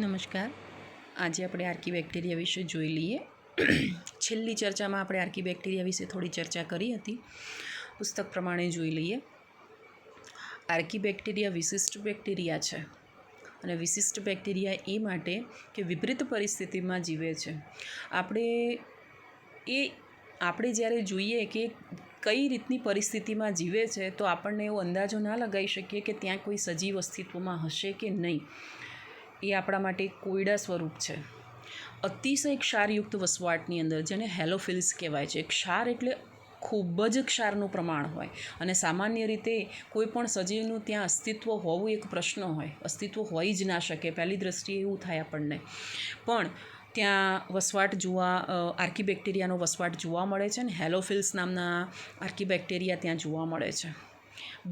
નમસ્કાર. આજે આપણે આર્કીબેક્ટેરિયા વિશે જોઈ લઈએ. છેલ્લી ચર્ચામાં આપણે આર્કીબેક્ટેરિયા વિશે થોડી ચર્ચા કરી હતી. પુસ્તક પ્રમાણે જોઈ લઈએ. આર્કીબેક્ટેરિયા વિશિષ્ટ બેક્ટેરિયા છે અને વિશિષ્ટ બેક્ટેરિયા એ માટે કે વિપરીત પરિસ્થિતિમાં જીવે છે. આપણે જ્યારે જોઈએ કે કઈ રીતની પરિસ્થિતિમાં જીવે છે તો આપણને એવો અંદાજો ના લગાવી શકીએ કે ત્યાં કોઈ સજીવ અસ્તિત્વમાં હશે કે નહીં. એ આપણા માટે કોયડા સ્વરૂપ છે. અતિશય ક્ષારયુક્ત વસવાટની અંદર, જેને હેલોફિલ્સ કહેવાય છે. ક્ષાર એટલે ખૂબ જ ક્ષારનું પ્રમાણ હોય અને સામાન્ય રીતે કોઈ પણ સજીવનું ત્યાં અસ્તિત્વ હોવું એક પ્રશ્ન હોય. અસ્તિત્વ હોઈ જ ના શકે, પહેલી દૃષ્ટિએ એવું થાય આપણને. પણ ત્યાં વસવાટ આર્કીબેક્ટેરિયાનો વસવાટ જોવા મળે છે ને હેલોફિલ્સ નામના આર્કીબેક્ટેરિયા ત્યાં જોવા મળે છે.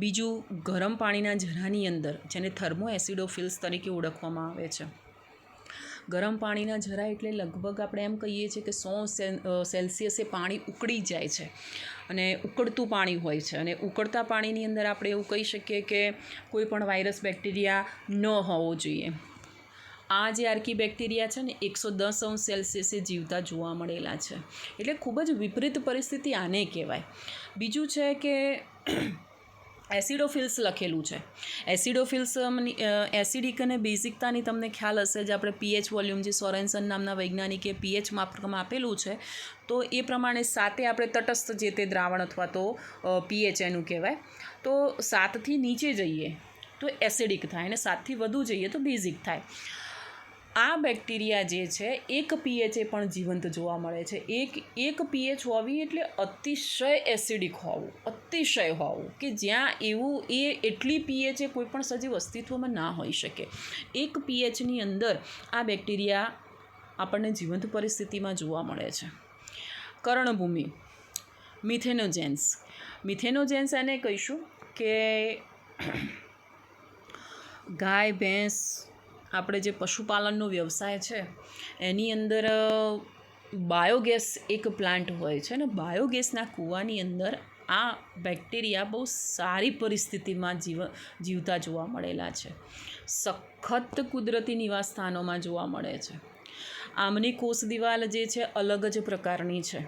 બીજું, ગરમ પાણીના જરાની અંદર, જેને થર્મો એસિડોફિલ્સ તરીકે ઓળખવામાં આવે છે. ગરમ પાણીના જરા એટલે લગભગ આપણે એમ કહીએ છીએ કે 100 સેલ્સિયસે પાણી ઉકળી જાય છે અને ઉકળતું પાણી હોય છે. અને ઉકળતા પાણીની અંદર આપણે એવું કહી શકીએ કે કોઈ પણ વાયરસ બેક્ટેરિયા ન હોવો જોઈએ. આ જે આર્કીબેક્ટેરિયા છે ને 110 અંશ સેલ્સિયસે જીવતા જોવા મળેલા છે. એટલે ખૂબ જ વિપરીત પરિસ્થિતિ આને કહેવાય. બીજું છે કે એસિડોફિલ્સ લખેલું છે. એસિડોફિલ્સ એસિડિક અને બેઝિકતાની તમને ખ્યાલ હશે. જે આપણે પીએચ વોલ્યુમ, જે સોરેન્સન નામના વૈજ્ઞાનિકે પીએચ માપકમાં આપેલું છે, તો એ પ્રમાણે 7 આપણે તટસ્થ જે તે દ્રાવણ અથવા તો પીએચ એનું કહેવાય. તો 7થી નીચે જઈએ તો એસિડિક થાય અને 7થી વધુ જઈએ તો બેઝિક થાય. આ બેક્ટેરિયા જે છે 1 પીએચે પણ જીવંત જોવા મળે છે. એક પીએચ હોવી એટલે અતિશય એસિડિક હોવું, અતિશય હોવું કે જ્યાં એટલી પીએચે કોઈ પણ સજીવ અસ્તિત્વમાં ના હોઈ શકે. 1 પીએચની અંદર આ બેક્ટેરિયા આપણને જીવંત પરિસ્થિતિમાં જોવા મળે છે. કર્ણભૂમિ, મિથેનોજેન્સ એને કહીશું કે ગાય, ભેંસ, આપણે જે પશુપાલનનો વ્યવસાય છે એની અંદર બાયોગેસ એક પ્લાન્ટ હોય છે ને બાયોગેસના કૂવાની અંદર આ બેક્ટેરિયા બહુ સારી પરિસ્થિતિમાં જીવતા જોવા મળેલા છે. સખત કુદરતી નિવાસ સ્થાનોમાં જોવા મળે છે. આમની કોષ દિવાલ જે છે અલગ જ પ્રકારની છે.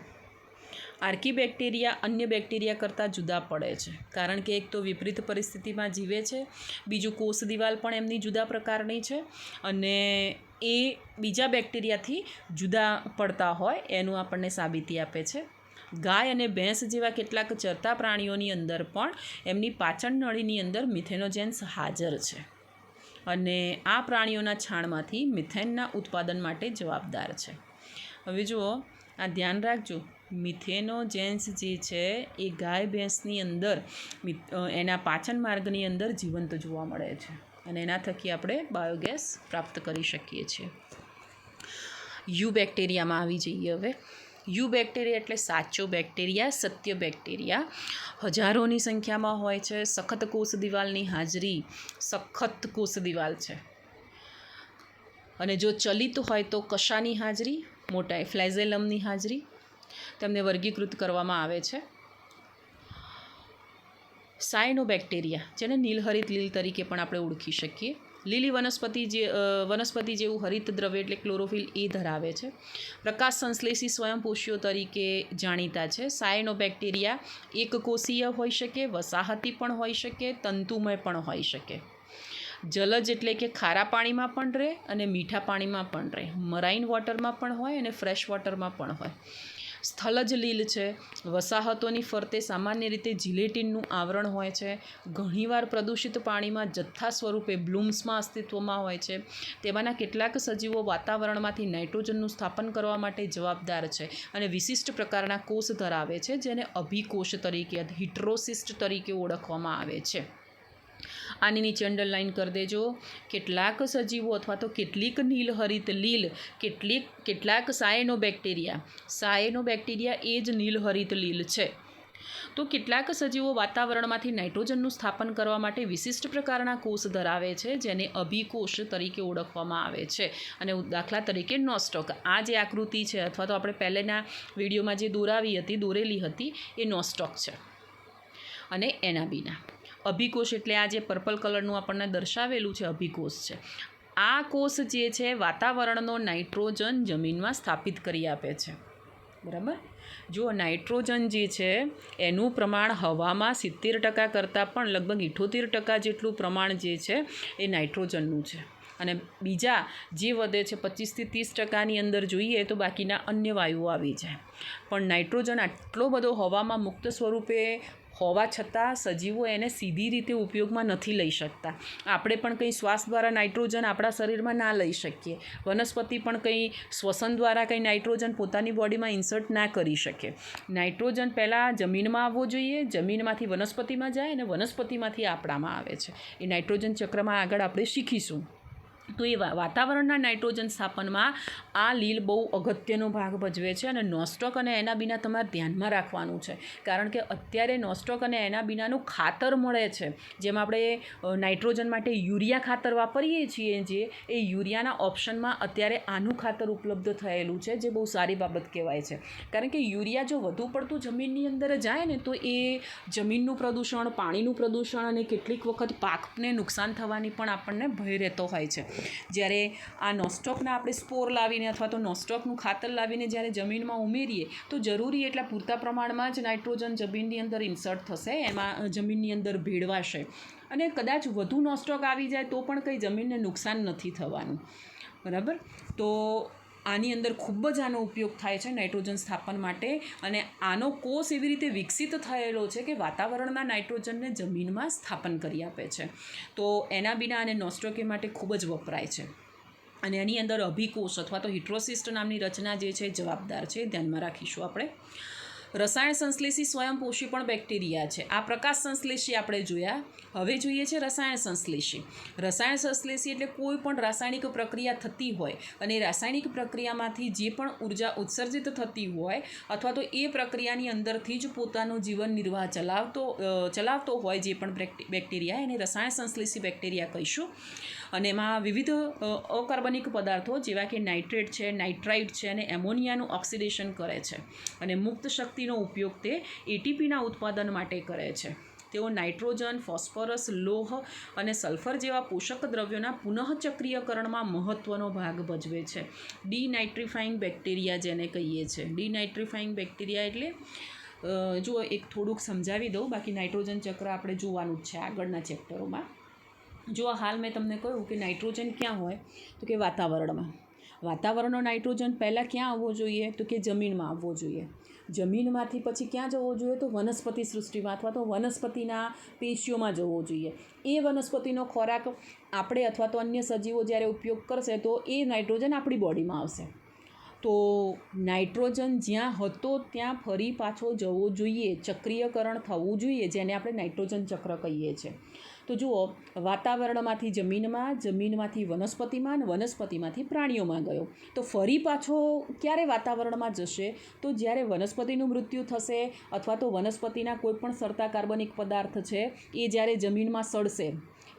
આર્કીબેક્ટેરિયા અન્ય બેક્ટેરિયા કરતાં જુદા પડે છે કારણ કે એક તો વિપરીત પરિસ્થિતિમાં જીવે છે, બીજું કોષ દિવાલ પણ એમની જુદા પ્રકારની છે અને એ બીજા બેક્ટેરિયાથી જુદા પડતા હોય એનું આપણને સાબિતી આપે છે. ગાય અને ભેંસ જેવા કેટલાક ચરતા પ્રાણીઓની અંદર પણ એમની પાચન નળીની અંદર મિથેનોજેન્સ હાજર છે અને આ પ્રાણીઓના છાણમાંથી મિથેનના ઉત્પાદન માટે જવાબદાર છે. હવે જુઓ, આ ધ્યાન રાખજો, મિથેનોજેન્સ જે છે એ ગાય ભેંસની અંદર એના પાચન માર્ગની અંદર જીવંત જોવા મળે છે અને એના થકી આપણે બાયોગેસ પ્રાપ્ત કરી શકીએ છીએ. યુ બેક્ટેરિયામાં આવી જઈએ હવે. યુ બેક્ટેરિયા એટલે સાચો બેક્ટેરિયા, સત્ય બેક્ટેરિયા. હજારોની સંખ્યામાં હોય છે. સખત કોષ દિવાલની હાજરી, સખત કોષ દિવાલ છે. અને જો ચલિત હોય તો કશાની હાજરી? મોટા ફ્લેઝેલમની હાજરી. તેમને વર્ગીકૃત કરવામાં આવે છે. સાયનોબેક્ટેરિયા, જેને નીલહરિત લીલ તરીકે પણ આપણે ઓળખી શકીએ. લીલી વનસ્પતિ જેવું હરિત દ્રવ્ય એટલે ક્લોરોફિલ એ ધરાવે છે. પ્રકાશ સંશ્લેષી સ્વયંપોષીઓ તરીકે જાણીતા છે. સાયનોબેક્ટેરિયા એકકોષીય હોઈ શકે, વસાહતી પણ હોઈ શકે, તંતુમય પણ હોઈ શકે. જલજ એટલે કે ખારા પાણીમાં પણ રહે અને મીઠા પાણીમાં પણ રહે. મરાઇન વોટરમાં પણ હોય અને ફ્રેશ વોટરમાં પણ હોય. સ્થલજ લીલ છે. વસાહતોની ફરતે સામાન્ય રીતે જિલેટિનનું આવરણ હોય છે. ઘણીવાર પ્રદૂષિત પાણીમાં જથ્થા સ્વરૂપે બ્લૂમ્સમાં અસ્તિત્વમાં હોય છે. તેમાંના કેટલાક સજીવો વાતાવરણમાંથી નાઇટ્રોજનનું સ્થાપન કરવા માટે જવાબદાર છે અને વિશિષ્ટ પ્રકારના કોષ ધરાવે છે જેને અભિકોષ તરીકે, હિટ્રોસિસ્ટ તરીકે ઓળખવામાં આવે છે. આની નીચે અંડરલાઇન કરી દેજો. કેટલાક સજીવો અથવા તો કેટલીક નીલહરિત લીલ, કેટલાક સાયનોબેક્ટેરિયા એ જ નીલહરિત લીલ છે. તો કેટલાક સજીવો વાતાવરણમાંથી નાઇટ્રોજનનું સ્થાપન કરવા માટે વિશિષ્ટ પ્રકારના કોષ ધરાવે છે જેને અભિકોષ તરીકે ઓળખવામાં આવે છે. અને દાખલા તરીકે નોસ્ટોક, આ જે આકૃતિ છે અથવા તો આપણે પહેલાંના વિડીયોમાં જે દોરેલી હતી એ નોસ્ટોક છે. અને એના બીના અભિકોષ એટલે આ જે પર્પલ કલરનું આપણને દર્શાવેલું છે અભિકોષ છે. આ કોષ જે છે વાતાવરણનો નાઇટ્રોજન જમીનમાં સ્થાપિત કરી આપે છે. બરાબર. જો નાઇટ્રોજન જે છે એનું પ્રમાણ હવામાં 70% કરતાં પણ લગભગ 78% જેટલું પ્રમાણ જે છે એ નાઇટ્રોજનનું છે. અને બીજા જે વધે છે 25થી 30%ની અંદર જોઈએ તો બાકીના અન્ય વાયુઓ આવી જાય. પણ નાઇટ્રોજન આટલો બધો હવામાં મુક્ત સ્વરૂપે હોવા છતાં સજીવો એને સીધી રીતે ઉપયોગમાં નથી લઈ શકતા. આપણે પણ કંઈ શ્વાસ દ્વારા નાઇટ્રોજન આપણા શરીરમાં ના લઈ શકીએ. વનસ્પતિ પણ કંઈ શ્વસન દ્વારા કંઈ નાઇટ્રોજન પોતાની બોડીમાં ઇન્સર્ટ ના કરી શકે. નાઇટ્રોજન પહેલાં જમીનમાં આવવો જોઈએ, જમીનમાંથી વનસ્પતિમાં જાય અને વનસ્પતિમાંથી આપણામાં આવે છે. એ નાઇટ્રોજન ચક્રમાં આગળ આપણે શીખીશું. તો એ વાતાવરણના નાઇટ્રોજન સ્થાપનમાં આ લીલ બહુ અગત્યનો ભાગ ભજવે છે. અને નોસ્ટોક અને એના બીના તમારે ધ્યાનમાં રાખવાનું છે, કારણ કે અત્યારે નોસ્ટોક અને એના બીનાનું ખાતર મળે છે. જેમ આપણે નાઇટ્રોજન માટે યુરિયા ખાતર વાપરીએ છીએ, જે એ યુરિયાના ઓપ્શનમાં અત્યારે આનું ખાતર ઉપલબ્ધ થયેલું છે, જે બહુ સારી બાબત કહેવાય છે. કારણ કે યુરિયા જો વધુ પડતું જમીનની અંદર જાય ને તો એ જમીનનું પ્રદૂષણ, પાણીનું પ્રદૂષણ અને કેટલીક વખત પાકને નુકસાન થવાની પણ આપણને ભય રહેતો હોય છે. જ્યારે આ નોસ્ટોકના આપણે સ્પોર લાવીને અથવા તો નોસ્ટોકનું ખાતર લાવીને જ્યારે જમીનમાં ઉમેરીએ તો જરૂરી એટલા પૂરતા પ્રમાણમાં જ નાઇટ્રોજન જમીનની અંદર ઇન્સર્ટ થશે, એમાં જમીનની અંદર ભેળવાશે. અને કદાચ વધુ નોસ્ટોક આવી જાય તો પણ કંઈ જમીનને નુકસાન નથી થવાનું. બરાબર. તો આની અંદર ખૂબ જ આનો ઉપયોગ થાય છે નાઇટ્રોજન સ્થાપન માટે. અને આનો કોષ એવી રીતે વિકસિત થયેલો છે કે વાતાવરણના નાઇટ્રોજનને જમીનમાં સ્થાપન કરી આપે છે. તો એના બીના અને નોસ્ટોકે માટે ખૂબ જ વપરાય છે. અને એની અંદર અભિકોષ અથવા તો હિટ્રોસિસ્ટ નામની રચના જે છે જવાબદાર છે, ધ્યાનમાં રાખીશું આપણે. રસાયણ સંશ્લેષી સ્વયંપોષી પણ બેક્ટેરિયા છે. આ પ્રકાશ સંશ્લેષી આપણે જોયા. હવે જોઈએ છે રસાયણ સંશ્લેષી. રસાયણ સંશ્લેષી એટલે કોઈ પણ રાસાયણિક પ્રક્રિયા થતી હોય અને રાસાયણિક પ્રક્રિયામાંથી જે પણ ઉર્જા ઉત્સર્જિત થતી હોય અથવા તો એ પ્રક્રિયાની અંદરથી જ પોતાનો જીવન નિર્વાહ ચલાવતો હોય જે પણ બેક્ટેરિયા, એને રસાયણ સંશ્લેષી બેક્ટેરિયા કહીશું. અને એમાં વિવિધ અકાર્બનિક પદાર્થો જેવા કે નાઇટ્રેટ છે, નાઇટ્રાઇટ છે અને એમોનિયાનું ઓક્સિડેશન કરે છે. અને મુક્ત શક્તિનો ઉપયોગ તે એટીપીના ઉત્પાદન માટે કરે છે. તેઓ નાઇટ્રોજન, ફોસ્ફરસ, લોહ અને સલ્ફર જેવા પોષક દ્રવ્યોના પુનઃચક્રીયકરણમાં મહત્ત્વનો ભાગ ભજવે છે. ડીનાઇટ્રીફાઈંગ બેક્ટેરિયા જેને કહીએ છીએ. ડીનાઇટ્રીફાઈંગ બેક્ટેરિયા એટલે જો એક થોડુંક સમજાવી દઉં, બાકી નાઇટ્રોજન ચક્ર આપણે જોવાનું જ છે આગળના ચેપ્ટરોમાં. જો હાલ મેં તમને કહ્યું કે નાઇટ્રોજન ક્યાં હોય, તો કે વાતાવરણમાં. વાતાવરણનો નાઇટ્રોજન પહેલાં ક્યાં આવવો જોઈએ, તો કે જમીનમાં આવવો જોઈએ. જમીનમાંથી પછી ક્યાં જવો જોઈએ, તો વનસ્પતિ સૃષ્ટિમાં અથવા તો વનસ્પતિના પેશીઓમાં જવો જોઈએ. એ વનસ્પતિનો ખોરાક આપણે અથવા તો અન્ય સજીવો જ્યારે ઉપયોગ કરશે તો એ નાઇટ્રોજન આપણી બોડીમાં આવશે. તો નાઇટ્રોજન જ્યાં હતો ત્યાં ફરી પાછો જવો જોઈએ, ચક્રીયકરણ થવું જોઈએ, જેને આપણે નાઇટ્રોજન ચક્ર કહીએ છીએ. તો જુઓ, વાતાવરણમાંથી જમીનમાં, જમીનમાંથી વનસ્પતિમાં, વનસ્પતિમાંથી પ્રાણીઓમાં ગયો. તો ફરી પાછો ક્યારે વાતાવરણમાં જશે, તો જ્યારે વનસ્પતિનું મૃત્યુ થશે અથવા તો વનસ્પતિના કોઈ પણ સડતા કાર્બનિક પદાર્થ છે એ જ્યારે જમીનમાં સડશે.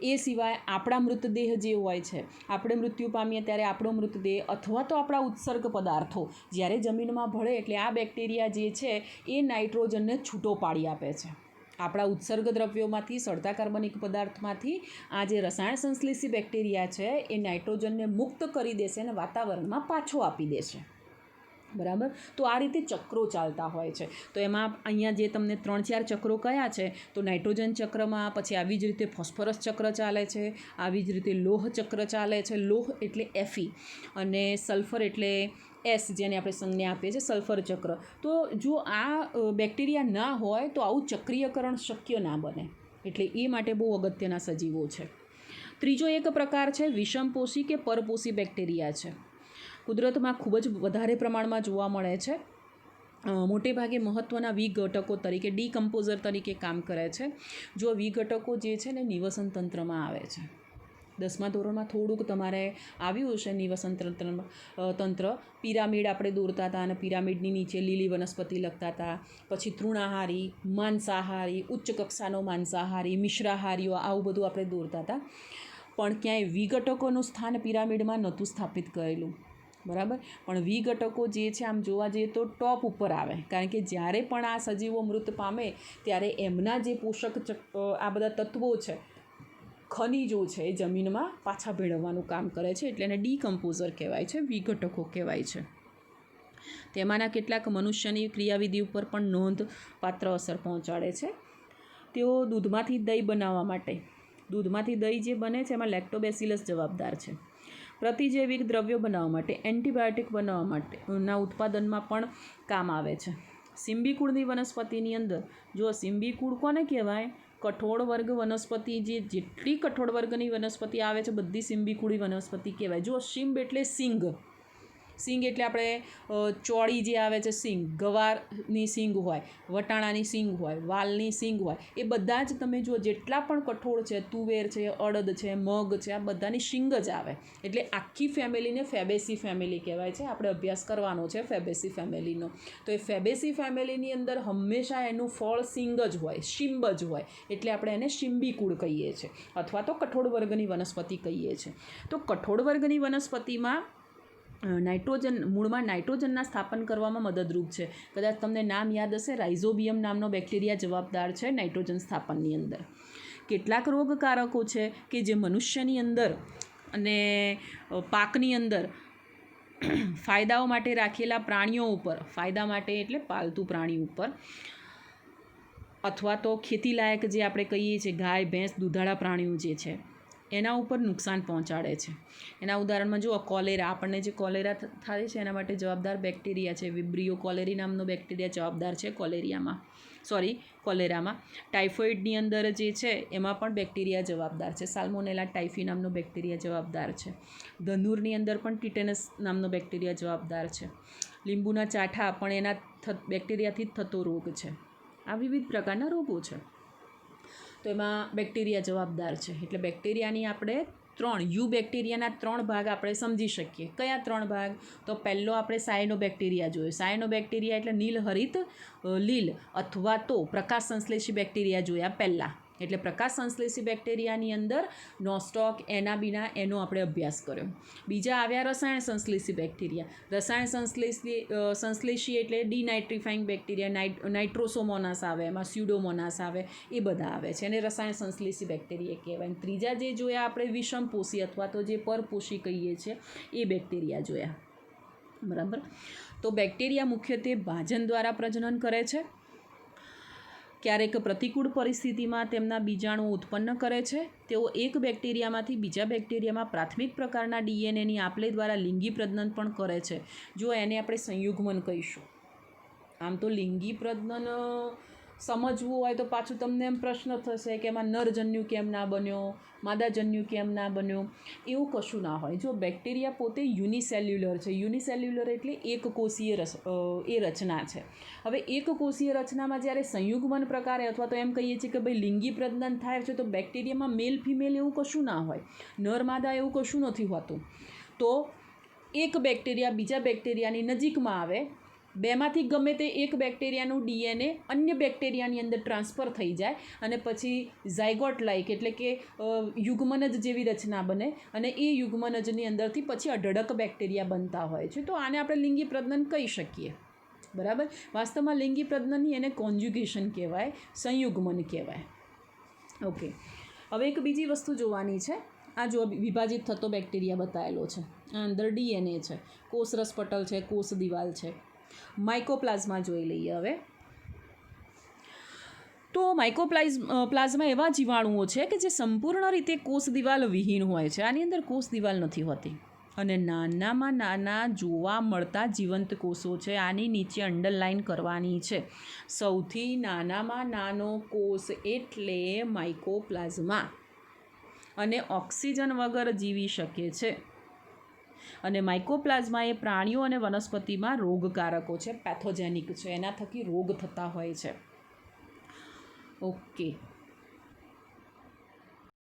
એ સિવાય આપણા મૃતદેહ જે હોય છે, આપણે મૃત્યુ પામીએ ત્યારે આપણો મૃતદેહ અથવા તો આપણા ઉત્સર્ગ પદાર્થો જ્યારે જમીનમાં ભળે એટલે આ બેક્ટેરિયા જે છે એ નાઇટ્રોજનને છૂટો પાડી આપે છે. આપણા ઉત્સર્ગ દ્રવ્યોમાંથી, સડતા કાર્બનિક પદાર્થમાંથી આ જે રસાયણ સંશ્લેષી બેક્ટેરિયા છે એ નાઇટ્રોજનને મુક્ત કરી દેશે અને વાતાવરણમાં પાછો આપી દેશે. બરાબર. તો આ રીતે ચક્રો ચાલતા હોય છે. તો એમાં અહીંયા જે તમને 3-4 ચક્રો કયા છે, તો નાઇટ્રોજન ચક્રમાં, પછી આવી જ રીતે ફોસ્ફરસ ચક્ર ચાલે છે, આવી જ રીતે લોહ ચક્ર ચાલે છે. લોહ એટલે Fe અને સલ્ફર એટલે S, જેને આપણે સંજ્ઞા આપીએ છીએ સલ્ફર ચક્ર. તો જો આ બેક્ટેરિયા ના હોય તો આવું ચક્રીયકરણ શક્ય ના બને. એટલે એ માટે બહુ અગત્યના સજીવો છે. ત્રીજો એક પ્રકાર છે વિષમપોષી કે પરપોષી બેક્ટેરિયા છે. કુદરતમાં ખૂબ જ વધારે પ્રમાણમાં જોવા મળે છે. મોટે ભાગે મહત્ત્વના વિઘટકો તરીકે, ડીકમ્પોઝર તરીકે કામ કરે છે. જો વિઘટકો જે છે ને નિવસન તંત્રમાં આવે છે. 10મા ધોરણમાં થોડુંક તમારે આવ્યું હશે નિવસન તંત્ર. પિરામિડ આપણે દોરતા હતા અને પિરામિડની નીચે લીલી વનસ્પતિ લખતા હતા. પછી તૃણાહારી, માંસાહારી, ઉચ્ચ કક્ષાનો માંસાહારી, મિશ્રાહારીઓ, આવું બધું આપણે દોરતા હતા. પણ ક્યાંય વિઘટકોનું સ્થાન પિરામિડમાં નહોતું સ્થાપિત કરેલું. બરાબર. પણ વિઘટકો જે છે આમ જોવા જઈએ તો ટોપ ઉપર આવે, કારણ કે જ્યારે પણ આ સજીવો મૃત પામે ત્યારે એમના જે પોષક આ બધા તત્વો છે, ખનિજો છે એ જમીનમાં પાછા ભેળવવાનું કામ કરે છે, એટલે એને ડીકમ્પોઝર કહેવાય છે, વિઘટકો કહેવાય છે. તેમાંના કેટલાક મનુષ્યની ક્રિયાવિધિ ઉપર પણ નોંધપાત્ર અસર પહોંચાડે છે. તેઓ દૂધમાંથી દહીં બનાવવા માટે, દૂધમાંથી દહીં જે બને છે એમાં લેક્ટોબેસિલસ જવાબદાર છે. પ્રતિજૈવિક દ્રવ્યો બનાવવા માટે, એન્ટીબાયોટિક બનાવવા માટેના ઉત્પાદનમાં પણ કામ આવે છે. સિમ્બીકુળની વનસ્પતિની અંદર, જો સિમ્બીકુળ કોને કહેવાય? કઠોળ વર્ગ વનસ્પતિ, જેટલી કઠોળ વર્ગની વનસ્પતિ આવે છે બધી સિમ્બીકુળી વનસ્પતિ કહેવાય. જો સિંબ એટલે સિંગ, સિંગ એટલે આપણે ચોળી જે આવે છે સિંગ, ગવારની સિંગ હોય, વટાણાની સિંગ હોય, વાલની સિંગ હોય, એ બધા જ તમે જો જેટલા પણ કઠોળ છે, તુવેર છે, અડદ છે, મગ છે, આ બધાની સિંગ જ આવે. એટલે આખી ફેમિલીને ફેબેસી ફેમિલી કહેવાય છે. આપણે અભ્યાસ કરવાનો છે ફેબેસી ફેમિલીનો. તો એ ફેબેસી ફેમિલીની અંદર હંમેશા એનું ફળ સિંગ જ હોય, શિંબ જ હોય, એટલે આપણે એને શિંબીકુળ કહીએ છીએ, અથવા તો કઠોળ વર્ગની વનસ્પતિ કહીએ છીએ. તો કઠોળ વર્ગની વનસ્પતિમાં નાઇટ્રોજન, મૂળમાં નાઇટ્રોજનના સ્થાપન કરવામાં મદદરૂપ છે. કદાચ તમને નામ યાદ હશે, રાઇઝોબિયમ નામનો બેક્ટેરિયા જવાબદાર છે નાઇટ્રોજન સ્થાપનની અંદર. કેટલાક રોગકારકો છે કે જે મનુષ્યની અંદર અને પાકની અંદર ફાયદાઓ માટે રાખેલા પ્રાણીઓ ઉપર, ફાયદા માટે એટલે પાલતુ પ્રાણી ઉપર, અથવા તો ખેતીલાયક જે આપણે કહીએ છીએ ગાય, ભેંસ, દૂધાળા પ્રાણીઓ જે છે એના ઉપર નુકસાન પહોંચાડે છે. એના ઉદાહરણમાં જુઓ, કોલેરા, આપણને જે કોલેરા થાય છે એના માટે જવાબદાર બેક્ટેરિયા છે વિબ્રિયો કોલેરી નામનો બેક્ટેરિયા જવાબદાર છે કોલેરામાં. ટાઇફોઇડની અંદર જે છે એમાં પણ બેક્ટેરિયા જવાબદાર છે. સાલ્મોનેલા ટાઇફી નામનો બેક્ટેરિયા જવાબદાર છે. ધનુરની અંદર પણ ટીટેનસ નામનો બેક્ટેરિયા જવાબદાર છે. લીંબુના ચાઠા પણ એના બેક્ટેરિયાથી જ થતો રોગ છે. આ વિવિધ પ્રકારના રોગો છે. તો એમાં બેક્ટેરિયા જવાબદાર છે. એટલે બેક્ટેરિયાની આપણે યુ બેક્ટેરિયાના 3 ભાગ આપણે સમજી શકીએ. કયા 3 ભાગ? તો પહેલો આપણે સાયનો બેક્ટેરિયા જોયો. સાયનો બેક્ટેરિયા એટલે નીલહરિત લીલ અથવા તો પ્રકાશ સંશ્લેષી બેક્ટેરિયા જોયા પહેલાં. એટલે પ્રકાશ સંશ્લેષી બેક્ટેરિયાની અંદર નોસ્ટોક, એનાબીના, એનો આપણે અભ્યાસ કર્યો. બીજા આવ્યા રસાયણ સંશ્લેષી બેક્ટેરિયા. રસાયણ સંશ્લેષી એટલે ડીનાઇટ્રીફાઈંગ બેક્ટેરિયા, નાઇટ્રોસોમોનાસ આવે, એમાં સ્યુડોમોનાસ આવે, એ બધા આવે છે, અને રસાયણ સંશ્લેષી બેક્ટેરિયા કહેવાય. ત્રીજા જે જોયા આપણે વિષમપોષી અથવા તો જે પરપોષી કહીએ છીએ એ બેક્ટેરિયા જોયા. બરાબર. તો બેક્ટેરિયા મુખ્યત્વે ભાજન દ્વારા પ્રજનન કરે છે. ક્યારેક પ્રતિકૂળ પરિસ્થિતિમાં તેમના બીજાણુઓ ઉત્પન્ન કરે છે. તેઓ એક બેક્ટેરિયામાંથી બીજા બેક્ટેરિયામાં પ્રાથમિક પ્રકારના ડીએનએની આપલે દ્વારા લિંગી પ્રજનન પણ કરે છે. જો એને આપણે સંયુગ્મન કહીશું. આમ તો લિંગી પ્રજનન સમજવું હોય તો પાછું તમને એમ પ્રશ્ન થશે કે એમાં નરજન્યુ કેમ ના બન્યો, માદાજન્યુ કેમ ના બન્યો. એવું કશું ના હોય. જો બેક્ટેરિયા પોતે યુનિસેલ્યુલર છે. યુનિસેલ્યુલર એટલે એક કોષીય એ રચના છે. હવે એક કોષીય રચનામાં જ્યારે સંયુગ્મન પ્રકારે અથવા તો એમ કહીએ છીએ કે ભાઈ લિંગી પ્રજનન થાય છે, તો બેક્ટેરિયામાં મેલ ફિમેલ એવું કશું ના હોય, નર માદા એવું કશું નથી હોતું. તો એક બેક્ટેરિયા બીજા બેક્ટેરિયાની નજીકમાં આવે, બેમાંથી ગમે તે એક બેક્ટેરિયાનું ડીએનએ અન્ય બેક્ટેરિયાની અંદર ટ્રાન્સફર થઈ જાય અને પછી ઝાયગોટ લાઇક એટલે કે યુગ્મનજ જેવી રચના બને, અને એ યુગ્મનજની અંદરથી પછી અઢળક બેક્ટેરિયા બનતા હોય છે. તો આને આપણે લિંગી પ્રજનન કહી શકીએ. બરાબર. વાસ્તવમાં લિંગી પ્રજનનની એને કોન્જ્યુગેશન કહેવાય, સંયુગ્મન કહેવાય. ઓકે. હવે એક બીજી વસ્તુ જોવાની છે. આ જો વિભાજિત થતો બેક્ટેરિયા બતાવેલો છે, આ અંદર ડીએનએ છે, કોષરસ પટલ છે, કોષ દિવાલ છે. માઇકોપ્લાઝ્મા જોઈ લઈએ હવે. તો પ્લાઝ્મા એવા જીવાણુઓ છે કે જે સંપૂર્ણ રીતે કોષ દિવાલ વિહીન હોય છે. આની અંદર કોષ દિવાલ નથી હોતી અને નાનામાં નાના જોવા મળતા જીવંત કોષો છે. આની નીચે અંડરલાઇન કરવાની છે. સૌથી નાનામાં નાનો કોષ એટલે માઇકોપ્લાઝ્મા, અને ઓક્સિજન વગર જીવી શકે છે. અને માઇકોપ્લાઝ્મા એ પ્રાણીઓ અને વનસ્પતિમાં રોગકારકો છે, પેથોજેનિક છે, એના થકી રોગ થતા હોય છે. ઓકે.